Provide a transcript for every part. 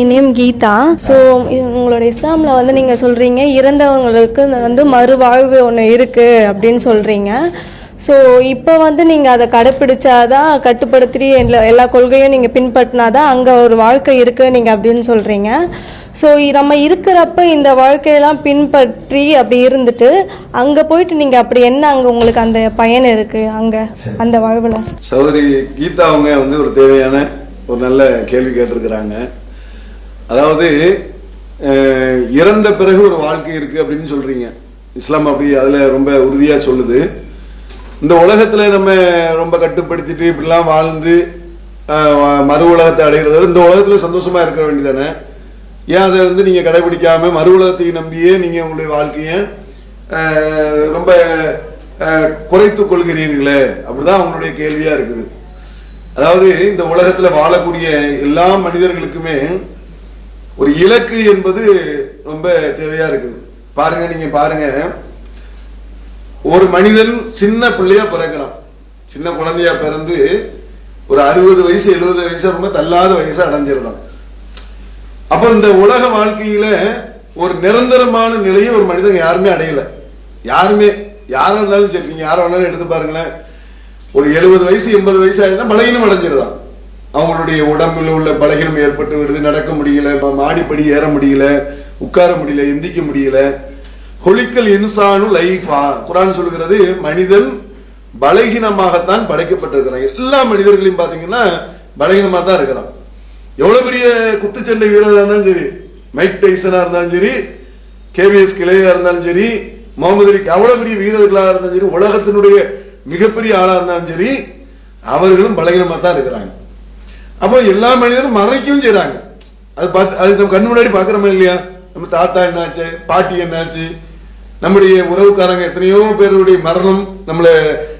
Name Geetha. So உங்களோட இஸ்லாமில் வந்து நீங்கள் சொல்கிறீங்க இறந்தவங்களுக்கு வந்து மறுவாழ்வு ஒன்று இருக்குது அப்படின்னு சொல்கிறீங்க. ஸோ இப்போ வந்து நீங்கள் அதை கடைப்பிடிச்சாதான், கட்டுப்படுத்தி எல்லா கொள்கையும் நீங்கள் பின்பற்றினாதான் அங்கே ஒரு வாழ்க்கை இருக்குது நீங்கள் அப்படின்னு சொல்கிறீங்க. ஸோ நம்ம இருக்கிறப்ப இந்த வாழ்க்கையெல்லாம் பின்பற்றி அப்படி இருந்துட்டு அங்கே போயிட்டு நீங்கள் அப்படி என்ன அங்கே உங்களுக்கு அந்த பயன் இருக்குது அங்கே அந்த வாழ்வில்? சகோதரி கீதா அவங்க வந்து ஒரு தேவையான ஒரு நல்ல கேள்வி கேட்டிருக்கிறாங்க. அதாவது இறந்த பிறகு ஒரு வாழ்க்கை இருக்கு அப்படின்னு சொல்றீங்க. இஸ்லாம் அப்படி அதுல ரொம்ப உறுதியா சொல்லுது. இந்த உலகத்துல நம்ம ரொம்ப கட்டுப்படுத்திட்டு இப்படிலாம் வாழ்ந்து மறு உலகத்தை அடைகிறத இந்த உலகத்துல சந்தோஷமா இருக்க வேண்டியதானே? ஏன் அதை வந்து நீங்க கடைபிடிக்காம மறு உலகத்தை நம்பியே நீங்க உங்களுடைய வாழ்க்கைய ரொம்ப குறைத்துக் கொள்கிறீர்களே? அப்படிதான் அவங்களுடைய கேள்வியா இருக்குது. அதாவது இந்த உலகத்துல வாழக்கூடிய எல்லா மனிதர்களுக்குமே ஒரு இலக்கு என்பது ரொம்ப தேவையா இருக்குது. பாருங்க, நீங்க பாருங்க, ஒரு மனிதன் சின்ன பிள்ளையா பிறக்கிறான். சின்ன குழந்தையா பிறந்து ஒரு 60 வயசு 70 வயசு ரொம்ப தள்ளாத வயசு அடைஞ்சிருந்தான். அப்போ இந்த உலக வாழ்க்கையில ஒரு நிரந்தரமான நிலையை ஒரு மனிதன் யாருமே அடையல. யாருமே, யாரா இருந்தாலும் சரி, நீங்க யாரை வேணாலும் எடுத்து பாருங்களேன். ஒரு 70 வயசு 80 வயசு ஆயிருந்தா பலகீனம் அடைஞ்சிருதான். அவங்களுடைய உடம்புல உள்ள பலகீனம் ஏற்பட்டு விடுது. நடக்க முடியல, மாடிப்படி ஏற முடியல, உட்கார முடியல, எந்திக்க முடியல. ஹொலிக்கல் இன்சானு லைஃபா, குர்ஆன் சொல்கிறது மனிதன் பலகீனமாகத்தான் படைக்கப்பட்டிருக்கிறான். எல்லா மனிதர்களையும் பாத்தீங்கன்னா பலகீனமா தான் இருக்கிறான். எவ்வளவு பெரிய குத்துச்சண்டை வீரராக இருந்தாலும் சரி, மைக் டைசனா இருந்தாலும் சரி, கேவிஎஸ் கிளையா இருந்தாலும் சரி, முகமது அலி, அவ்வளவு பெரிய வீரர்களாக இருந்தாலும் சரி, உலகத்தினுடைய மிகப்பெரிய ஆளா இருந்தாலும் சரி, அவர்களும் பலகீனமா தான் இருக்கிறாங்க. அப்போ எல்லா மனிதரும் மறைக்கவும் செய்யறாங்க. அது பார்த்து அது நம்ம கண்ணு முன்னாடி பாக்குறோமா இல்லையா? நம்ம தாத்தா என்னாச்சு, பாட்டி என்னாச்சு, நம்முடைய உறவுக்காரங்க எத்தனையோ பேருடைய மரணம்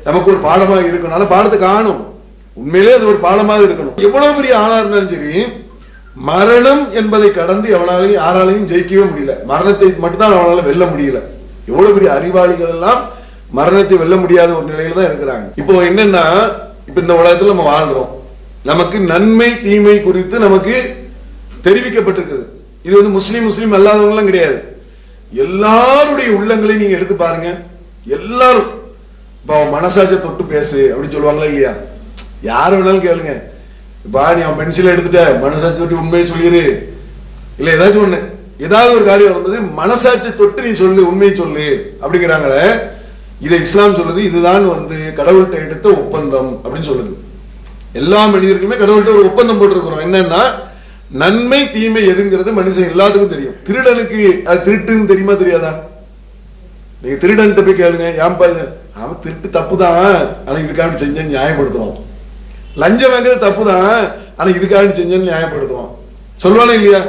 நமக்கு ஒரு பாடமாக இருக்கணும். பாடத்தை காணும். உண்மையிலே அது ஒரு பாடமாக இருக்கணும். எவ்வளவு பெரிய ஆளா இருந்தாலும் சரி, மரணம் என்பதை கடந்து எவனாலையும் யாராலையும் ஜெயிக்கவே முடியல. மரணத்தை மட்டும்தான் அவனால வெல்ல முடியல. எவ்வளவு பெரிய அறிவாளிகள் எல்லாம் மரணத்தை வெல்ல முடியாத ஒரு நிலையில தான் இருக்கிறாங்க. இப்போ என்னன்னா, இப்ப இந்த உலகத்துல நம்ம வாழ்றோம். நமக்கு நன்மை தீமை குறித்து நமக்கு தெரிவிக்கப்பட்டிருக்குது. இது வந்து முஸ்லீம் அல்லாதவங்க எல்லாம் கிடையாது. எல்லாருடைய உள்ளங்களையும் நீங்க எடுத்து பாருங்க. எல்லாரும் இப்போ மனசாட்சியை தொட்டு பேசு அப்படின்னு சொல்லுவாங்களா இல்லையா? யாரு வேணாலும் கேளுங்க. இப்ப நீ அவன் பென்சிலை எடுத்துட்ட, மனசாட்சி தொட்டு உண்மையை சொல்லிடு. இல்ல ஏதாச்சும் ஒண்ணு, ஏதாவது ஒரு காரியம் வரும்போது மனசாட்சி தொட்டு நீ சொல்லு, உண்மையை சொல்லு அப்படிங்கிறாங்களே. இதை இஸ்லாம் சொல்லுது, இதுதான் வந்து கடவுள்கிட்ட எடுத்த ஒப்பந்தம் அப்படின்னு சொல்லுது. எல்லா மனிதருக்குமே கடவுள்கிட்ட ஒரு ஒப்பந்தம் போட்டிருக்கிறோம். என்னன்னா, நன்மை தீமை எதுங்கிறது மனுஷன் எல்லாத்துக்கும் தெரியும். திருடனுக்கு அது திருட்டுன்னு தெரியுமா தெரியாதா? நீங்க திருடன்ட்ட போய் கேளுங்க, ஏன்பா அவன் திருட்டு தப்பு தான், ஆனா இதுக்காக செஞ்சேன்னு நியாயப்படுத்துவான். லஞ்சம் வாங்குறது தப்பு தான், ஆனா இதுக்காக செஞ்சேன்னு நியாயப்படுத்துவான். சொல்லுவானே இல்லையா?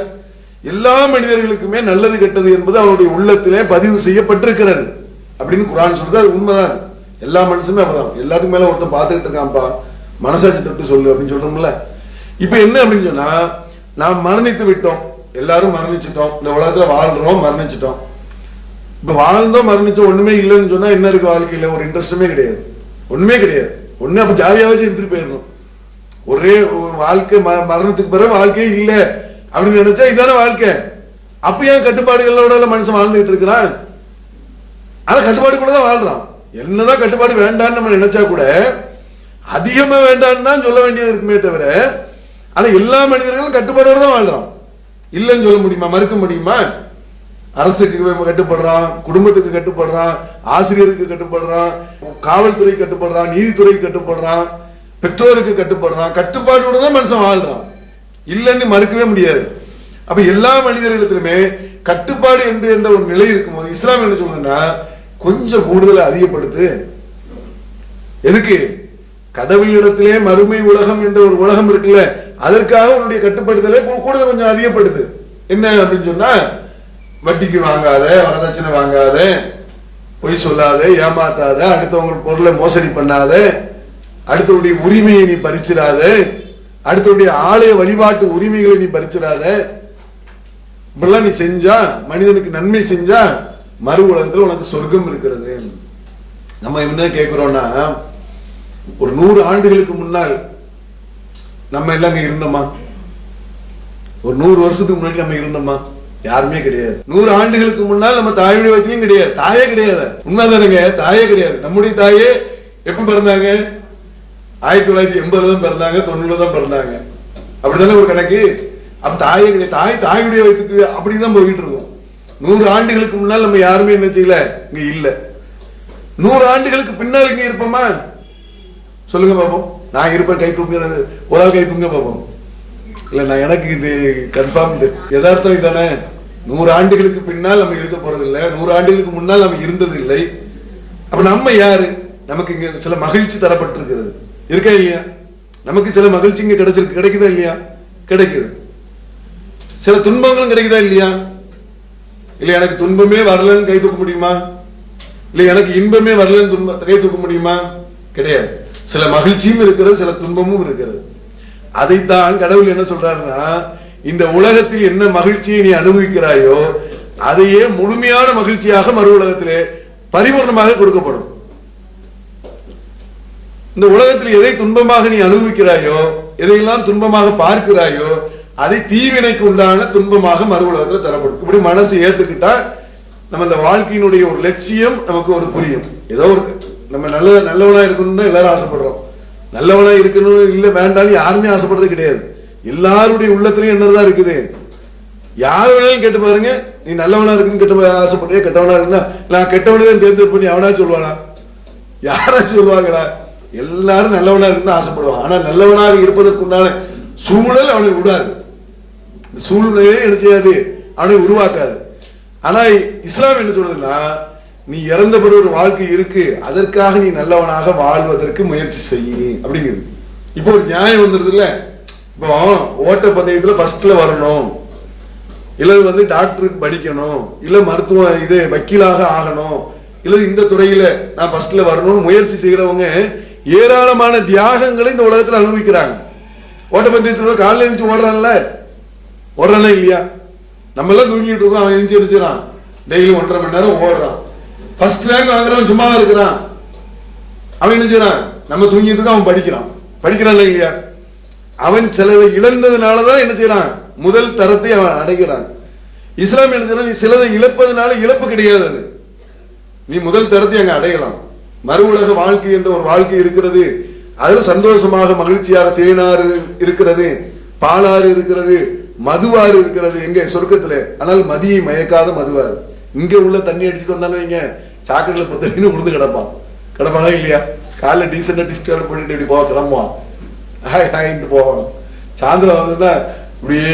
எல்லா மனிதர்களுக்குமே நல்லது கெட்டது என்பது அவனுடைய உள்ளத்திலே பதிவு செய்யப்பட்டிருக்கிறது அப்படின்னு குர்ஆன் சொல்றது. அது உண்மைதான். எல்லா மனுஷனுமே அப்படிதான். எல்லாத்துக்கும் மேல ஒருத்தன் பார்த்துக்கிட்டு இருக்கான்ப்பா, மனசாட்சி தொட்டு சொல்லு அப்படின்னு சொல்றோம்ல. இப்ப என்ன அப்படின்னு சொன்னா, நாம் மரணித்து விட்டோம், எல்லாரும் மரணிச்சிட்டோம், இந்த உலகத்துல வாழ்றோம், மரணிச்சிட்டோம். இப்ப வாழ்ந்தோம் மரணிச்சோம், ஒண்ணுமே இல்லைன்னு சொன்னா என்ன இருக்கு வாழ்க்கையில? ஒரு இன்ட்ரெஸ்டுமே கிடையாது, ஒண்ணுமே கிடையாது. ஒண்ணு அப்ப ஜாலியா வச்சு எடுத்துட்டு போயிடணும். ஒரே வாழ்க்கை, மரணத்துக்கு பிறகு வாழ்க்கையே இல்லை அப்படின்னு நினைச்சா இதான வாழ்க்கை. அப்ப ஏன் கட்டுப்பாடுகளோட மனுஷன் வாழ்ந்துட்டு இருக்கிறான்? ஆனா கட்டுப்பாடு கூட தான் வாழ்றான். என்னதான் கட்டுப்பாடு வேண்டான்னு நம்ம நினைச்சா கூட அதிகமா வேண்டான்னு தான் சொல்ல வேண்டியது இருக்குமே தவிர, ஆனா எல்லா மனிதர்களும் கட்டுப்பாடோட தான் வாழ்றான். இல்லைன்னு சொல்ல முடியுமா? மறுக்க முடியுமா? அரசுக்கு கட்டுப்படுறான், குடும்பத்துக்கு கட்டுப்படுறான், ஆசிரியருக்கு கட்டுப்படுறான், காவல்துறைக்கு கட்டுப்படுறான், நீதித்துறைக்கு கட்டுப்படுறான், பெற்றோருக்கு கட்டுப்படுறான். கட்டுப்பாடோட தான் மனுஷன் வாழ்றான். இல்லைன்னு மறுக்கவே முடியாது. அப்ப எல்லா மனிதர்களிடத்திலுமே கட்டுப்பாடு என்று என்ற ஒரு நிலை இருக்கும்போது இஸ்லாம் என்ன சொல்றதுன்னா, கொஞ்சம் கூடுதலை அதிகப்படுத்து. எதுக்கு? கடவுளிடத்திலே மறுமை உலகம் என்ற ஒரு உலகம் இருக்குல்ல, அதற்காக உன்னுடைய கட்டுப்படுத்தலை கூடுதல் கொஞ்சம் அதிகப்படுது. என்ன அப்படின்னு சொன்னா, வட்டிக்கு வாங்காத, வரதட்சணை வாங்காத, பொய் சொல்லாத, ஏமாத்தாத, அடுத்தவங்க பொருளை மோசடி பண்ணாத, அடுத்தவருடைய உரிமையை நீ பறிச்சிடாத, அடுத்தவருடைய ஆலய வழிபாட்டு உரிமைகளை நீ பறிச்சிடாத. இப்படிலாம் நீ செஞ்சா, மனிதனுக்கு நன்மை செஞ்சா, மறு உலகத்துல உனக்கு சொர்க்கம் இருக்கிறது. நம்ம என்ன கேட்கிறோம்னா, ஒரு 100 ஆண்டுகளுக்கு முன்னால் நம்ம எல்லாம் இருந்தோமா? ஒரு 100 வருஷத்துக்கு முன்னாடி நம்ம இருந்தோமா? யாருமே கிடையாது. 100 ஆண்டுகளுக்கு முன்னால் நம்ம தாயுடைய வயத்திலையும் கிடையாது, தாயே கிடையாது. உண்மைதானுங்க, தாயே கிடையாது. நம்முடைய தாயே எப்ப பிறந்தாங்க? 1980 தான் பிறந்தாங்க, 90 தான் பிறந்தாங்க. அப்படித்தானே ஒரு கணக்கு. அப்ப தாயே கிடையாது. தாயுடைய வயத்துக்கு அப்படிதான் போய்கிட்டு இருக்கும். 100 ஆண்டுகளுக்கு முன்னால் நம்ம யாருமே என்ன செய்யல, இங்க இல்ல. 100 ஆண்டுகளுக்கு பின்னால் இங்க இருப்போமா? சொல்லுங்க பாப்போம். நான் இருப்பேன், கை தூங்குறது. ஒரு ஆள் கை தூங்க பாப்போம். இல்ல, நான் எனக்கு இது கன்ஃபார்ம், யதார்த்தம் இதுதானே. 100 ஆண்டுகளுக்கு பின்னால் நம்ம இருக்க போறது இல்ல, 100 ஆண்டுகளுக்கு முன்னால் நம்ம இருந்தது இல்லை. அப்ப நம்ம யாரு? நமக்கு இங்க சில மகிழ்ச்சி தரப்பட்டிருக்கிறது, இருக்கா இல்லையா? நமக்கு சில மகிழ்ச்சி இங்க கிடைச்சிருக்கு, கிடைக்குதா இல்லையா? கிடைக்குது. சில துன்பங்களும் கிடைக்குதா இல்லையா? இல்ல, எனக்கு துன்பமே வரலன்னு கை தூக்க முடியுமா? இல்ல, எனக்கு இன்பமே வரலன்னு கை தூக்க முடியுமா? கிடையாது. சில மகிழ்ச்சியும் இருக்கிறது, சில துன்பமும் இருக்கிறது. அதைத்தான் கடவுள் என்ன சொல்றாருன்னா, இந்த உலகத்தில் என்ன மகிழ்ச்சியை நீ அனுபவிக்கிறாயோ அதையே முழுமையான மகிழ்ச்சியாக மறு உலகத்திலே பரிபூர்ணமாக கொடுக்கப்படும். இந்த உலகத்தில் எதை துன்பமாக நீ அனுபவிக்கிறாயோ, எதையெல்லாம் துன்பமாக பார்க்கிறாயோ, அதை தீவினைக்கு உண்டான துன்பமாக மறு உலகத்தில் தரப்படும். இப்படி மனசு ஏத்துக்கிட்டா நம்ம இந்த வாழ்க்கையினுடைய ஒரு லட்சியம் நமக்கு ஒரு புரியும். ஏதோ ஒரு நம்ம நல்லவனா இருக்கணும் தான் எல்லாரும் ஆசைப்படுறோம். நல்லவனா இருக்கணும் இல்ல வேண்டாம் யாருமே ஆசைப்படுறது கிடையாது. எல்லாருடைய உள்ளத்திலையும் என்னதான் இருக்குது. யார் வேணாலும் கேட்டு பாருங்க, நீ நல்லவனா இருக்குன்னு கேட்டு ஆசைப்படுறியா, கெட்டவனா இருக்குன்னா நான் கெட்டவனதான் தேர்ந்தெடுப்பு பண்ணி அவனா சொல்லுவானா? யாரா சொல்லுவாங்களா? எல்லாரும் நல்லவனா இருக்குன்னு ஆசைப்படுவான். ஆனா நல்லவனாக இருப்பதற்குண்டான சூழல் அவனை விடாது. சூழ்நிலையே என்ன செய்யாது, அவனை உருவாக்காது. ஆனா இஸ்லாம் என்ன சொல்றதுன்னா, நீ இறந்த பிறகு ஒரு வாழ்க்கை இருக்கு, அதற்காக நீ நல்லவனாக வாழ்வதற்கு முயற்சி செய்ய அப்படிங்கிறது. இப்போ ஒரு நியாயம் வந்துருது இல்ல. இப்போ ஓட்ட பந்தயத்துல ஃபர்ஸ்ட்ல வரணும், இல்ல டாக்டருக்கு படிக்கணும், இல்ல மருத்துவம் இது வக்கீலாக ஆகணும், இல்ல இந்த துறையில நான் ஃபர்ஸ்ட்ல வரணும்னு முயற்சி செய்யறவங்க ஏராளமான தியாகங்களை இந்த உலகத்துல அனுபவிக்கிறாங்க. ஓட்ட பந்தயத்துல காலையில எழுந்து ஓடுறான்ல இல்லையா? நம்ம எல்லாம் தூங்கிட்டு இருக்கோம், அவன் எழுந்து அடிச்சுறான், டெய்லி 1.5 மணி நேரம் ஓடுறான். ஃபர்ஸ்ட் ரேங்க் வாங்குறவன் சும்மா இருக்கிறான், அவன் என்ன செய்யறான்? நம்ம தூங்கிட்டு இருக்கோம், அவன் படிக்கிறான்ல இல்லையா? அவன் சிலவை இழந்ததுனாலதான் என்ன செய்யறான்? முதல் தரத்தை அவன் அடைகிறான். இஸ்லாம் என்ன செய்யறான்? நீ சிலதை இழப்பதனால இழப்பு கிடையாது, அது நீ முதல் தரத்தை அங்க அடையலாம். மறு உலக வாழ்க்கை என்ற ஒரு வாழ்க்கை இருக்கிறது, அதுல சந்தோஷமாக மகிழ்ச்சியாக தேனாறு இருக்கிறது, பாலாறு இருக்கிறது, மதுவாறு இருக்கிறது. எங்க? சொர்க்கத்துல. ஆனால் மதியை மயக்காத மதுவாறு. இங்க உள்ள தண்ணி அடிச்சுட்டு வந்தாலும் இங்க சாக்கடையில 10 உழுந்து கிடப்பானா இல்லையா? காலைல டீசெண்டா டிஸ்டர்ப் பண்ணிட்டு இப்படி போக கிளம்புவான், ஹாய் ஹாய்ட்டு போவான். சாயந்தரம் வந்துன்னா இப்படியே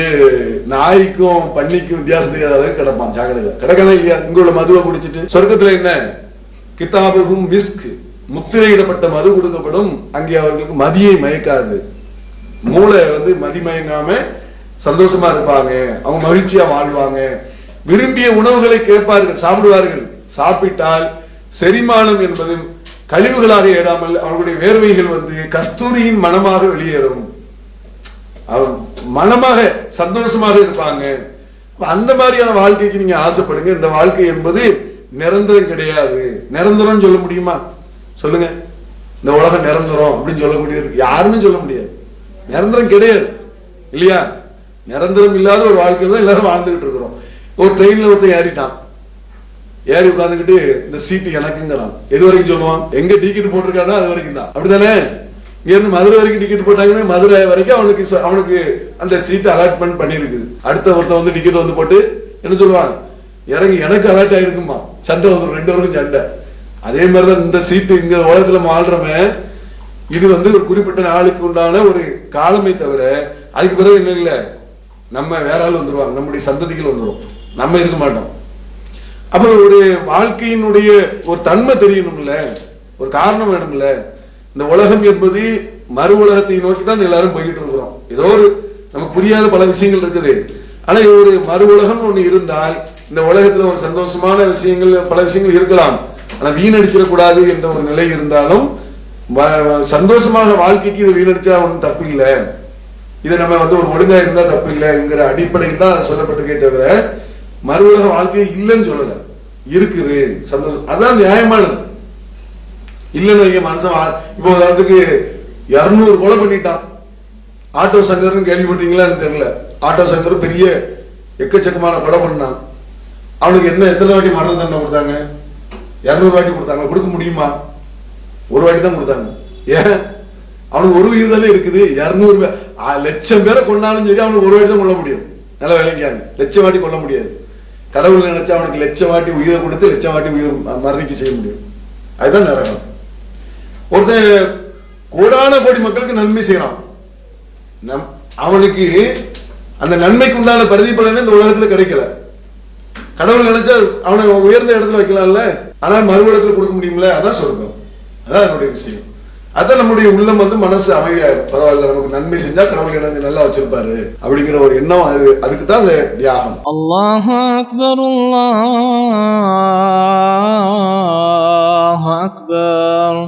நாய்க்கும் பன்னிக்கும் வித்தியாசம் தெரியாத அளவுக்கு கிடப்பான் சாக்கடையில. கிடக்கணும் இல்லையா? இங்க உள்ள மதுவை குடிச்சிட்டு. சொர்க்கத்துல என்ன? கிதாபுகும் மிஸ்க், முத்திரையிடப்பட்ட மது கொடுக்கப்படும். அங்கே அவர்களுக்கு மதியை மயக்காது, மூளை மதிமயங்காம சந்தோஷமா இருப்பாங்க, அவங்க மகிழ்ச்சியா வாழ்வாங்க. விரும்பிய உணவுகளை கேட்பார்கள், சாப்பிடுவார்கள். சாப்பிட்டால் செரிமானம் என்பது கழிவுகளாக ஏறாமல் அவர்களுடைய வேர்வைகள் கஸ்தூரியின் மனமாக வெளியேறும். மனமாக சந்தோஷமாக இருப்பாங்க. அந்த மாதிரியான வாழ்க்கைக்கு நீங்க ஆசைப்படுங்க. இந்த வாழ்க்கை என்பது நிரந்தரம் கிடையாது. நிரந்தரம் சொல்ல முடியுமா? சொல்லுங்க. இந்த உலகம் நிரந்தரம் அப்படின்னு சொல்லக்கூடிய யாருமே சொல்ல முடியாது. நிரந்தரம் கிடையாது இல்லையா? நிரந்தரம் இல்லாத ஒரு வாழ்க்கையில தான் எல்லாரும் வாழ்ந்துகிட்டு இருக்கிறோம். ஒரு ட்ரெயின்ல ஒருத்தன் ஏறிட்டான், ஏறி உட்காந்துக்கிட்டு இந்த சீட்டு எனக்குங்கிறான். எது வரைக்கும் சொல்லுவான்? எங்க டிக்கெட் போட்டிருக்கானோ அது வரைக்கும் தான். அப்படித்தானே? இங்க இருந்து மதுரை வரைக்கும் டிக்கெட் போட்டாங்கன்னா மதுரை வரைக்கும் அவனுக்கு அந்த சீட்டு அலாட்மெண்ட் பண்ணிருக்குது. அடுத்த ஒருத்தன் டிக்கெட் போட்டு என்ன சொல்லுவான்? இறங்கி எனக்கு அலாட் ஆயிருக்குமா, சண்டை 2 வரைக்கும் சண்டை. அதே மாதிரிதான் இந்த சீட்டு இங்க உலகத்துல வாழ்றமே, இது ஒரு குறிப்பிட்ட நாளுக்கு உண்டான ஒரு காலமே தவிர அதுக்கு பிறகு என்ன இல்ல, நம்ம வேற ஆள் வந்துருவாங்க, நம்முடைய சந்ததிகள் வந்துடும், நம்ம இருக்க மாட்டோம். அப்ப ஒரு வாழ்க்கையினுடைய ஒரு தன்மை தெரியணும்ல, ஒரு காரணம் வேணும்ல. இந்த உலகம் என்பது மறு உலகத்தை நோக்கி தான் எல்லாரும் போய்கிட்டு இருக்கிறோம். ஏதோ ஒரு நமக்கு புரியாத பல விஷயங்கள் இருக்குது. ஆனா ஒரு மறு உலகம் ஒண்ணு இருந்தால் இந்த உலகத்துல ஒரு சந்தோஷமான விஷயங்கள் பல விஷயங்கள் இருக்கலாம். ஆனா வீணடிச்சிடக்கூடாது என்ற ஒரு நிலை இருந்தாலும் சந்தோஷமாக வாழ்க்கைக்கு இது வீணடிச்சா ஒன்றும் தப்பு இல்லை, இதை நம்ம ஒரு ஒழுங்கா இருந்தா தப்பு இல்லைங்கிற அடிப்படையில் தான் சொல்லப்பட்டிருக்கே தவிர மறு உலக வாழ்க்கை இல்லைன்னு சொல்லல. இருக்குது, சந்தோஷம், அதான் நியாயமானது. இல்லைன்னு மனுஷன் இப்போ உதாரணத்துக்கு 200 கொலை பண்ணிட்டான், ஆட்டோ சங்கர்னு கேள்விப்பட்டீங்களான்னு தெரியல. ஆட்டோ சங்கர் பெரிய எக்கச்சக்கமான கொலை பண்ணான். அவனுக்கு எத்தனை வாட்டி மரண தண்டனை கொடுத்தாங்க? 200 வாட்டி கொடுத்தாங்க. கொடுக்க முடியுமா? ஒரு வாட்டி தான் கொடுத்தாங்க. ஏன்? அவனுக்கு ஒரு உயிர் தானே இருக்குது. 200 லட்சம் பேரை கொண்டாலும் சரி அவனுக்கு ஒரு வாட்டி தான் கொள்ள முடியும். நல்லா விளங்கியாங்க. லட்சம் வாட்டி கொள்ள முடியாது. கடவுள் நினைச்சா அவனுக்கு லட்சம் வாட்டி உயிரை கொடுத்து லட்சம் வாட்டி உயிர் மரணிக்க செய்ய முடியும். அதுதான் நரகம். ஒருத்தன் கோடான கோடி மக்களுக்கு நன்மை செய்யறான். அவனுக்கு அந்த நன்மைக்கு உண்டான பிரதிபலன் இந்த உலகத்துல கிடைக்கல. கடவுள் நினைச்சா அவனை உயர்ந்த இடத்துல வைக்கலாம்ல, ஆனால் மறு இடத்துல கொடுக்க முடியும்ல. அதான் சொர்க்கம். அதான் என்னுடைய விஷயம். அதான் நம்முடைய உள்ளம் மனசு அமைதியாயிடும். பரவாயில்ல, நமக்கு நன்மை செஞ்சா கடவுள் எனக்கு நல்லா வச்சிருப்பாரு அப்படிங்கிற ஒரு எண்ணம். அதுக்கு தான் அந்த தியாகம். அல்லாஹு அக்பர், அல்லாஹு அக்பர்.